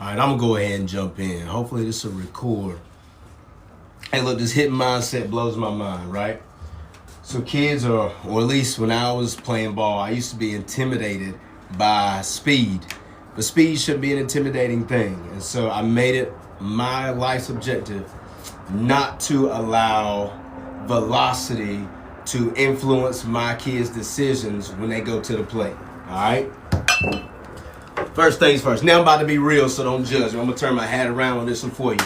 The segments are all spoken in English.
All right, I'm gonna go ahead and jump in. Hopefully this will record. Hey, look, this hitting mindset blows my mind, right? So kids or at least when I was playing ball, I used to be intimidated by speed. But speed shouldn't be an intimidating thing. And so I made it my life's objective not to allow velocity to influence my kids' decisions when they go to the plate. All right? First things first. Now I'm about to be real, so don't judge me. I'm going to turn my hat around on this one for you.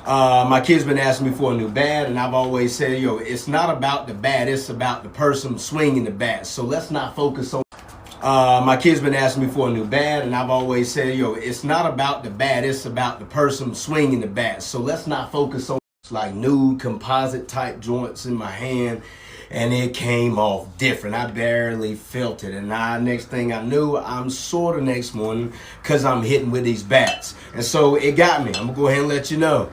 My kids been asking me for a new bat, and I've always said, it's not about the bat, it's about the person swinging the bat. So let's not focus on. My kids been asking me for a new bat, and I've always said, it's not about the bat, it's about the person swinging the bat. So let's not focus on like new composite type joints in my hand, and it came off different. I barely felt it, and next thing I knew, I'm sore the next morning because I'm hitting with these bats. And so it got me. I'm gonna go ahead and let you know.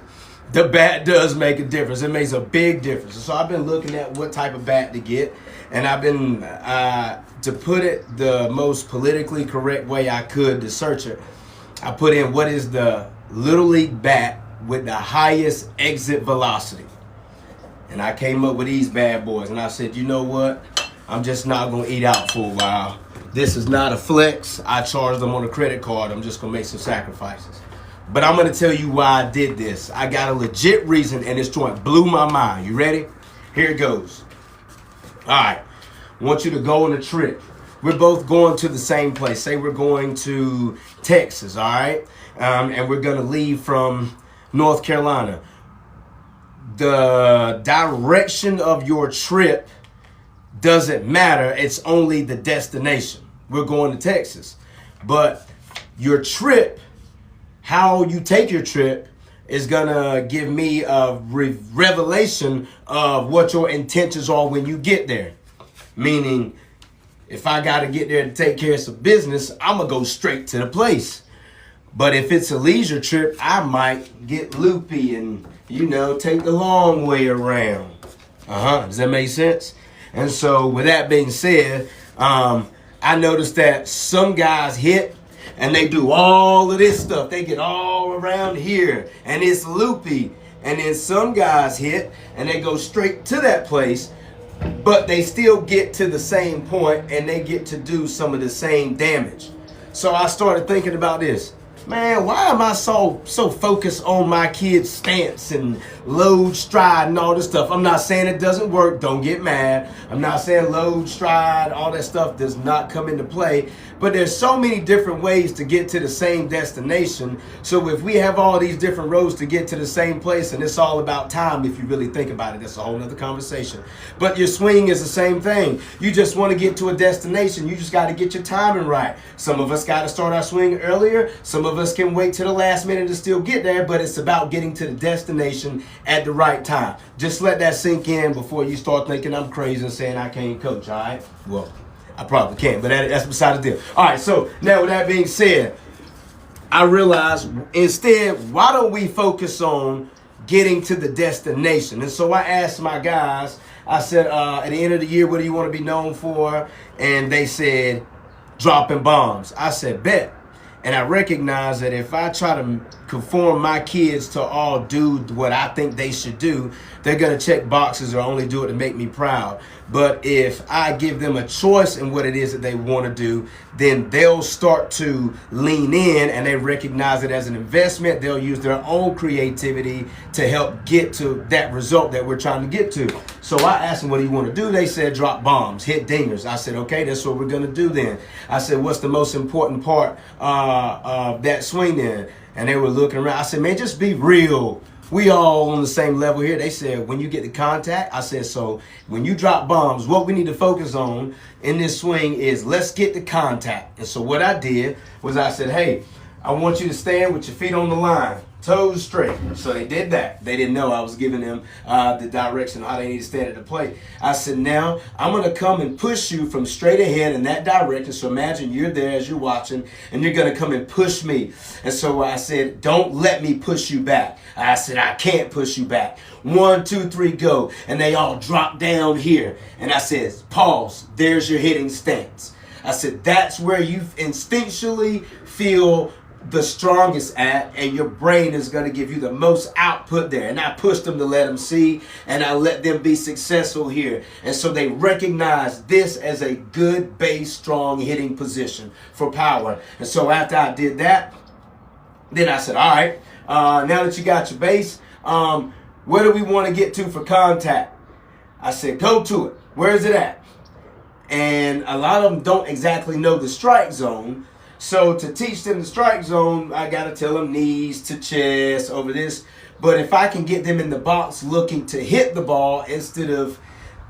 The bat does make a difference. It makes a big difference. So I've been looking at what type of bat to get. And I've been, to put it the most politically correct way I could to search it, I put in what is the Little League bat with the highest exit velocity. And I came up with these bad boys. And I said, you know what? I'm just not going to eat out for a while. This is not a flex. I charged them on a credit card. I'm just going to make some sacrifices. But I'm going to tell you why I did this. I got a legit reason, and this joint blew my mind. You ready? Here it goes. All right. I want you to go on a trip. We're both going to the same place. Say we're going to Texas, all right? And we're going to leave from North Carolina. The direction of your trip doesn't matter. It's only the destination. We're going to Texas. But your trip, how you take your trip, is going to give me a revelation of what your intentions are when you get there. Meaning, if I got to get there to take care of some business, I'm going to go straight to the place. But if it's a leisure trip, I might get loopy and, take the long way around. Does that make sense? And so with that being said, I noticed that some guys hit and they do all of this stuff. They get all around here and it's loopy. And then some guys hit and they go straight to that place, but they still get to the same point and they get to do some of the same damage. So I started thinking about this. Man, why am I so focused on my kids' stance and load, stride, and all this stuff? I'm not saying it doesn't work. Don't get mad. I'm not saying load, stride, all that stuff does not come into play. But there's so many different ways to get to the same destination. So if we have all these different roads to get to the same place, and it's all about time if you really think about it, that's a whole nother conversation. But your swing is the same thing. You just want to get to a destination. You just got to get your timing right. Some of us got to start our swing earlier. Some of us can wait to the last minute to still get there, but it's about getting to the destination at the right time. Just let that sink in before you start thinking I'm crazy and saying I can't coach, all right? Well, I probably can't, but that's beside the deal. All right, so now with that being said, I realized instead, why don't we focus on getting to the destination? And so I asked my guys, I said, at the end of the year, what do you want to be known for? And they said, dropping bombs. I said, bet. And I recognize that if I try to conform my kids to all do what I think they should do, they're going to check boxes or only do it to make me proud. But if I give them a choice in what it is that they want to do, then they'll start to lean in and they recognize it as an investment. They'll use their own creativity to help get to that result that we're trying to get to. So I asked them, what do you want to do? They said, drop bombs, hit dingers. I said, okay, that's what we're going to do then. I said, what's the most important part of that swing then? And they were looking around. I said, man, just be real. We all on the same level here. They said, when you get the contact, I said, so when you drop bombs, what we need to focus on in this swing is let's get the contact. And so what I did was I said, hey, I want you to stand with your feet on the line, toes straight. So they did that. They didn't know I was giving them the direction, how they need to stand at the plate. I said, now I'm going to come and push you from straight ahead in that direction. So imagine you're there as you're watching, and you're going to come and push me. And so I said, don't let me push you back. I said, I can't push you back. 1, 2, 3, go. And they all dropped down here. And I said, pause. There's your hitting stance. I said, that's where you instinctually feel the strongest at, and your brain is going to give you the most output there. And I push them to let them see, and I let them be successful here. And so they recognize this as a good base, strong hitting position for power. And so after I did that, then I said, all right, now that you got your base, where do we want to get to for contact? I said, go to it. Where is it at? And a lot of them don't exactly know the strike zone. So to teach them the strike zone, I got to tell them knees to chest over this. But if I can get them in the box looking to hit the ball instead of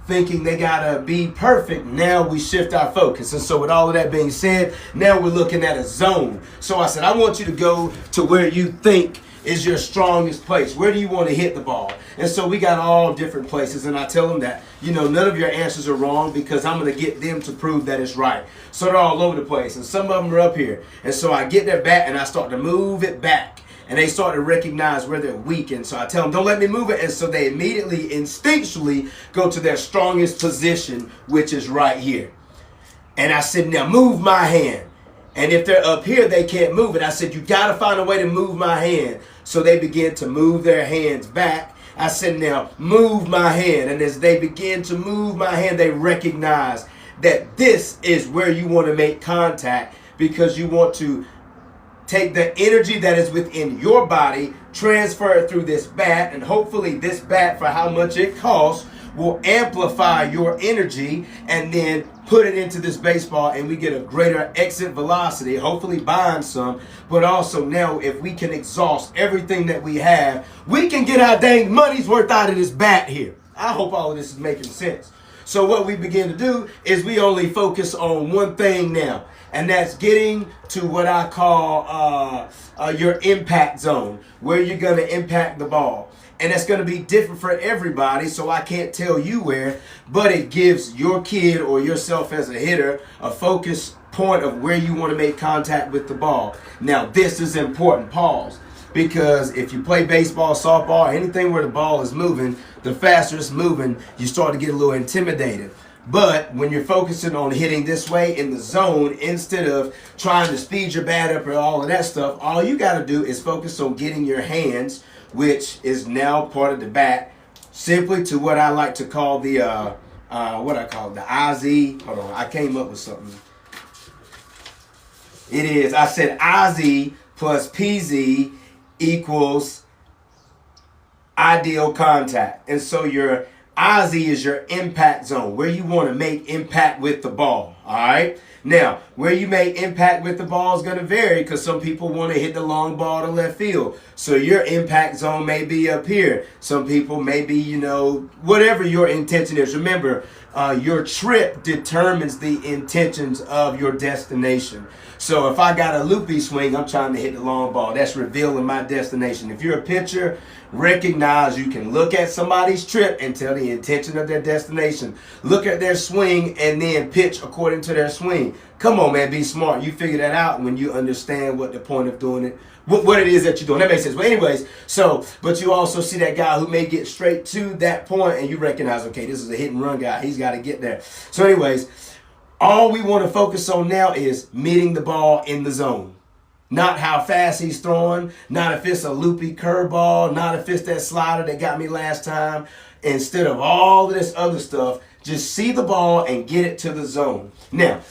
thinking they got to be perfect, now we shift our focus. And so with all of that being said, now we're looking at a zone. So I said, I want you to go to where you think is your strongest place. Where do you want to hit the ball? And so we got all different places, and I tell them that, none of your answers are wrong because I'm going to get them to prove that it's right. So they're all over the place, and some of them are up here. And so I get their bat, and I start to move it back, and they start to recognize where they're weak. And so I tell them, don't let me move it. And so they immediately, instinctually go to their strongest position, which is right here. And I said, now move my hand. And if they're up here, they can't move it. I said, you got to find a way to move my hand. So they begin to move their hands back. I said, now move my hand. And as they begin to move my hand, they recognize that this is where you want to make contact, because you want to take the energy that is within your body, transfer it through this bat, and hopefully this bat, for how much it costs, will amplify your energy and then put it into this baseball, and we get a greater exit velocity, hopefully bind some, but also now if we can exhaust everything that we have, we can get our dang money's worth out of this bat here. I hope all of this is making sense. So what we begin to do is we only focus on one thing now, and that's getting to what I call your impact zone, where you're going to impact the ball. And that's going to be different for everybody, so I can't tell you where, but it gives your kid or yourself as a hitter a focus point of where you want to make contact with the ball. Now, this is important, pause, because if you play baseball, softball, anything where the ball is moving, the faster it's moving, you start to get a little intimidated. But when you're focusing on hitting this way in the zone, instead of trying to speed your bat up or all of that stuff, all you got to do is focus on getting your hands, which is now part of the bat, simply to what I like to call the, the IZ. Hold on, I came up with something. It is, I said IZ plus PZ equals ideal contact. And so your IZ is your impact zone, where you want to make impact with the ball, all right? Now, where you make impact with the ball is going to vary, because some people want to hit the long ball to left field. So your impact zone may be up here. Some people may be, whatever your intention is. Remember, your trip determines the intentions of your destination. So if I got a loopy swing, I'm trying to hit the long ball. That's revealing my destination. If you're a pitcher, recognize you can look at somebody's trip and tell the intention of their destination. Look at their swing and then pitch according to their swing. Come on, man, be smart. You figure that out when you understand what the point of doing it, what it is that you're doing. That makes sense. But anyways, but you also see that guy who may get straight to that point, and you recognize, okay, this is a hit and run guy. He's got to get there. So anyways, all we want to focus on now is meeting the ball in the zone. Not how fast he's throwing, not if it's a loopy curveball, not if it's that slider that got me last time. Instead of all of this other stuff, just see the ball and get it to the zone. Now,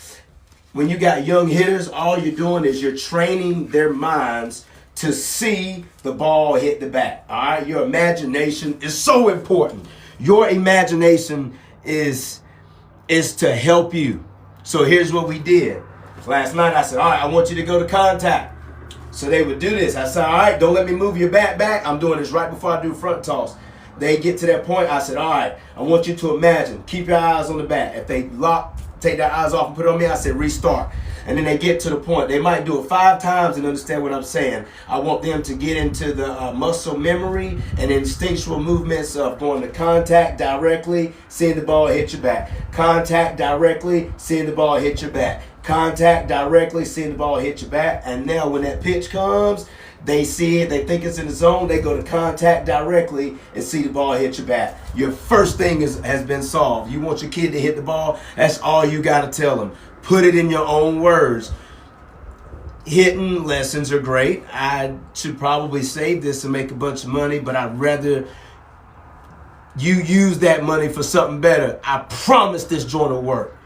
when you got young hitters, all you're doing is you're training their minds to see the ball hit the bat. All right, your imagination is so important. Your imagination is to help you. So here's what we did. Last night I said, all right, I want you to go to contact. So they would do this. I said, all right, don't let me move your bat back. I'm doing this right before I do front toss. They get to that point. I said, all right, I want you to imagine. Keep your eyes on the bat. If they lock, take their eyes off and put it on me, I said, restart. And then they get to the point. They might do it 5 times and understand what I'm saying. I want them to get into the muscle memory and instinctual movements of going to contact directly, seeing the ball hit your back. Contact directly, seeing the ball hit your back. Contact directly, seeing the ball hit your back. And now when that pitch comes, they see it, they think it's in the zone, they go to contact directly and see the ball hit your bat. Your first thing has been solved. You want your kid to hit the ball, that's all you got to tell them. Put it in your own words. hitting lessons are great. I should probably save this and make a bunch of money, but I'd rather you use that money for something better. I promise this joint will work.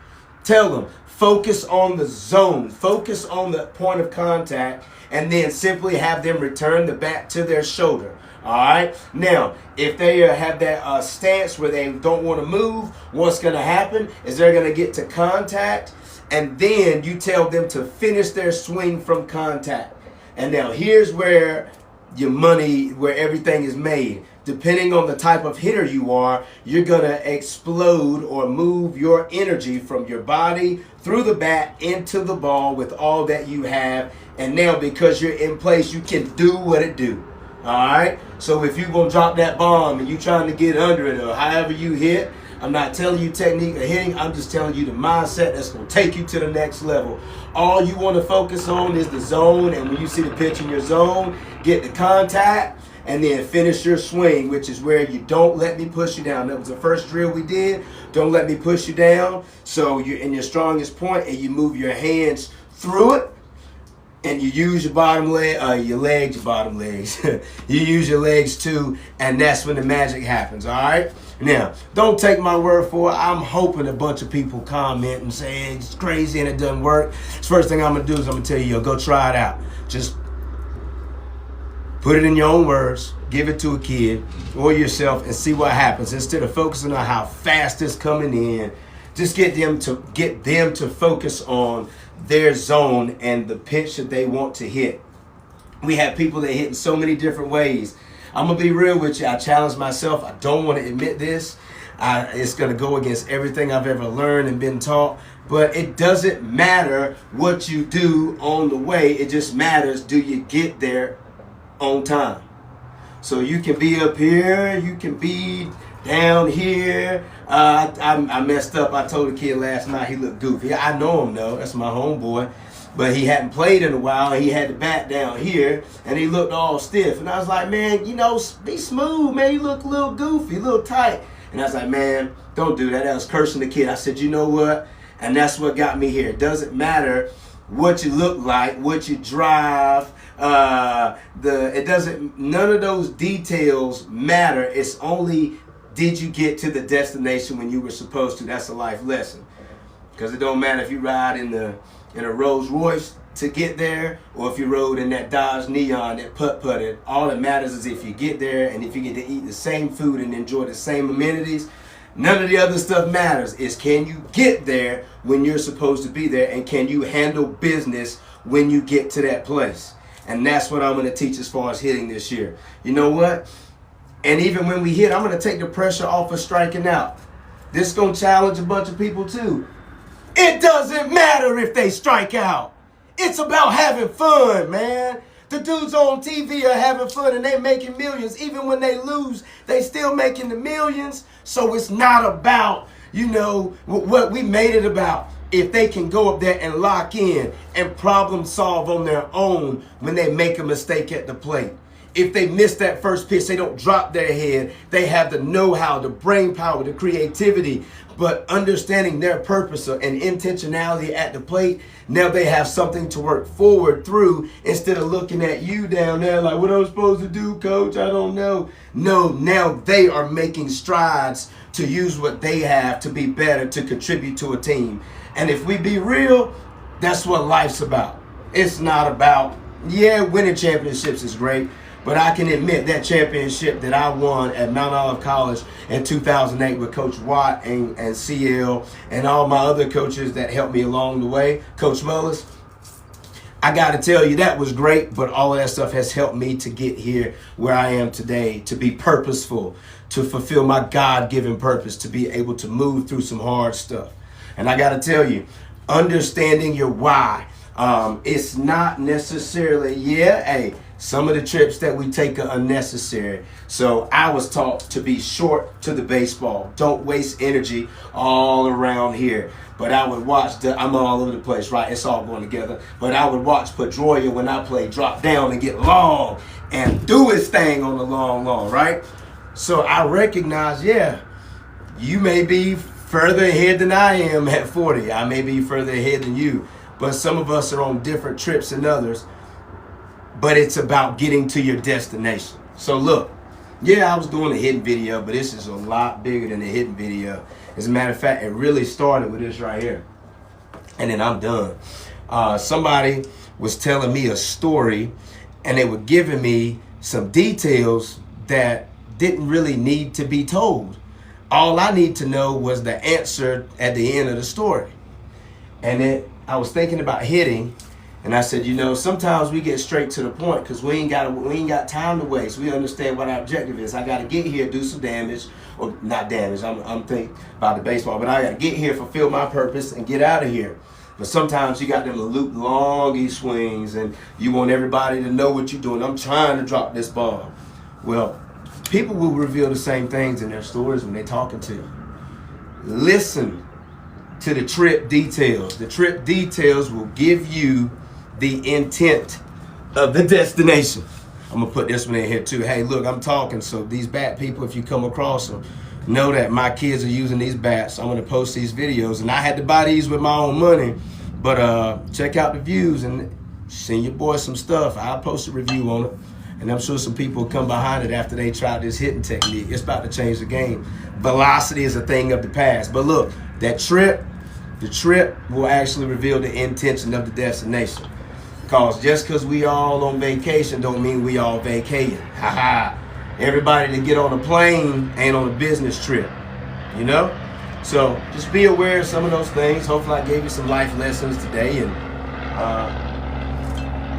Tell them, focus on the zone, focus on the point of contact, and then simply have them return the bat to their shoulder. All right. Now, if they have that stance where they don't want to move, what's going to happen is they're going to get to contact, and then you tell them to finish their swing from contact. And now here's where your money, where everything is made. Depending on the type of hitter you are, you're going to explode or move your energy from your body through the bat into the ball with all that you have. And now because you're in place, you can do what it do. All right? So if you're going to drop that bomb and you're trying to get under it or however you hit, I'm not telling you technique of hitting. I'm just telling you the mindset that's going to take you to the next level. All you want to focus on is the zone. And when you see the pitch in your zone, get the contact. And then finish your swing, which is where you don't let me push you down. That was the first drill we did. Don't let me push you down. So you're in your strongest point and you move your hands through it. And you use your bottom leg, your legs, your bottom legs. You use your legs too. And that's when the magic happens, all right? Now, don't take my word for it. I'm hoping a bunch of people comment and say it's crazy and it doesn't work. The first thing I'm going to do is I'm going to tell you, go try it out. Just put it in your own words, give it to a kid or yourself and see what happens. Instead of focusing on how fast it's coming in, just get them to focus on their zone and the pitch that they want to hit. We have people that hit in so many different ways. I'm going to be real with you. I challenge myself. I don't want to admit this. It's going to go against everything I've ever learned and been taught. But it doesn't matter what you do on the way. It just matters, do you get there on time? So you can be up here, you can be down here. I messed up. I told a kid last night he looked goofy. I know him though. That's my homeboy. But he hadn't played in a while. He had the bat down here, and he looked all stiff. And I was like, man, be smooth, man. You look a little goofy, a little tight. And I was like, man, don't do that. I was cursing the kid. I said, you know what? And that's what got me here. It doesn't matter what you look like, what you drive. None of those details matter. It's only, did you get to the destination when you were supposed to? That's a life lesson. Because it don't matter if you ride in a Rolls Royce to get there, or if you rode in that Dodge Neon that putt-putted. All that matters is if you get there and if you get to eat the same food and enjoy the same amenities. None of the other stuff matters. Is can you get there when you're supposed to be there, and can you handle business when you get to that place? And that's what I'm going to teach as far as hitting this year. You know what? And even when we hit, I'm going to take the pressure off of striking out. This is going to challenge a bunch of people too. It doesn't matter if they strike out. It's about having fun, man. The dudes on TV are having fun and they making millions. Even when they lose, they still making the millions. So it's not about, what we made it about. If they can go up there and lock in and problem solve on their own when they make a mistake at the plate. If they miss that first pitch, they don't drop their head. They have the know-how, the brain power, the creativity, but understanding their purpose and intentionality at the plate. Now they have something to work forward through instead of looking at you down there like, what am I supposed to do, coach? I don't know. No, now they are making strides to use what they have to be better, to contribute to a team. And if we be real, that's what life's about. It's not about, winning championships is great, but I can admit that championship that I won at Mount Olive College in 2008 with Coach Watt and CL and all my other coaches that helped me along the way, Coach Mullis, I got to tell you, that was great, but all of that stuff has helped me to get here where I am today, to be purposeful, to fulfill my God-given purpose, to be able to move through some hard stuff. And I got to tell you, understanding your why, it's not necessarily, some of the trips that we take are unnecessary. So I was taught to be short to the baseball. Don't waste energy all around here. But I would watch I'm all over the place, right? It's all going together. But I would watch Pedroia when I play drop down and get long and do his thing on the long, right? So I recognize, you may be further ahead than I am at 40. I may be further ahead than you. but some of us are on different trips than others. But it's about getting to your destination. So look, yeah, I was doing a hidden video, but this is a lot bigger than a hidden video. As a matter of fact, it really started with this right here. And then I'm done. Somebody was telling me a story, and they were giving me some details that didn't really need to be told. All I need to know was the answer at the end of the story. And then I was thinking about hitting, and I said, sometimes we get straight to the point because we ain't got time to waste. We understand what our objective is. I got to get here, do some damage, or not damage. I'm thinking about the baseball, but I got to get here, fulfill my purpose, and get out of here. But sometimes you got them loop longy swings, and you want everybody to know what you're doing. I'm trying to drop this ball. Well, people will reveal the same things in their stories when they're talking to you. Listen to the trip details. The trip details will give you the intent of the destination. I'm gonna put this one in here too. Hey, look, I'm talking, so these bat people, if you come across them, know that my kids are using these bats. I'm gonna post these videos, and I had to buy these with my own money, but check out the views and send your boy some stuff. I'll post a review on it, and I'm sure some people will come behind it after they try this hitting technique. It's about to change the game. Velocity is a thing of the past, but look, the trip will actually reveal the intention of the destination. Because just because we all on vacation don't mean we all vacating. Everybody that get on a plane ain't on a business trip, So just be aware of some of those things. Hopefully I gave you some life lessons today, and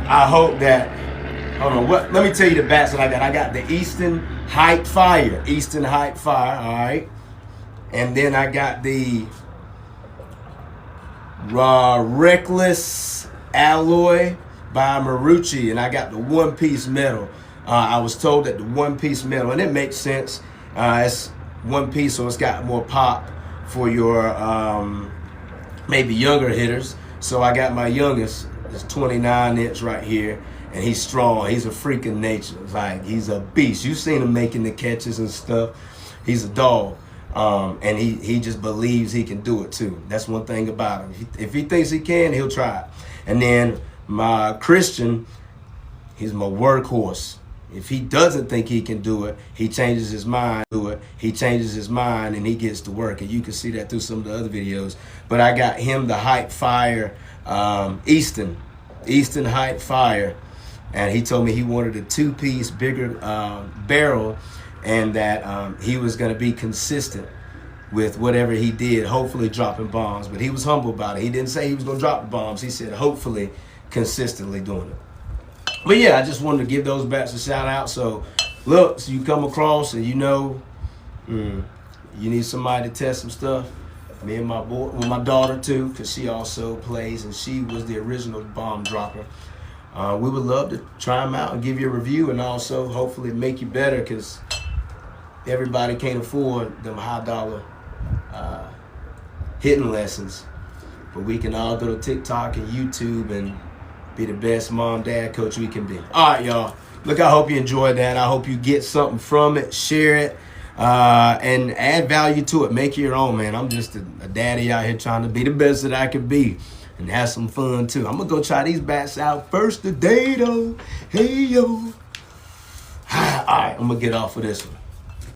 I hope that, let me tell you the bats that I got. I got the Eastern Height Fire, all right? And then I got the Reckless Alloy by Marucci, and I got the one-piece metal. I was told that the one-piece metal, and it makes sense. It's one piece, so it's got more pop for your maybe younger hitters. So I got my youngest, this 29-inch right here, and he's strong. He's a freak of nature. Like, he's a beast. You've seen him making the catches and stuff. He's a dog. And he just believes he can do it too. That's one thing about him. If he thinks he can, he'll try it. And then my Christian, he's my workhorse. If he doesn't think he can do it, he changes his mind. He changes his mind and he gets to work. And you can see that through some of the other videos. But I got him the Hype Fire Easton Hype Fire. And he told me he wanted a two-piece bigger barrel, and that he was going to be consistent with whatever he did, hopefully dropping bombs. But he was humble about it. He didn't say he was going to drop the bombs. He said hopefully consistently doing it. But yeah, I just wanted to give those bats a shout out. So look, so you come across and you need somebody to test some stuff. Me and my boy, well, my daughter too, because she also plays, and she was the original bomb dropper. We would love to try them out and give you a review, and also hopefully make you better, because everybody can't afford them high dollar hitting lessons. But we can all go to TikTok and YouTube and be the best mom, dad, coach we can be. All right, y'all. Look, I hope you enjoyed that. I hope you get something from it. Share it and add value to it. Make it your own, man. I'm just a daddy out here trying to be the best that I can be and have some fun, too. I'm going to go try these bats out first today, though. Hey, yo. All right, I'm going to get off of this one.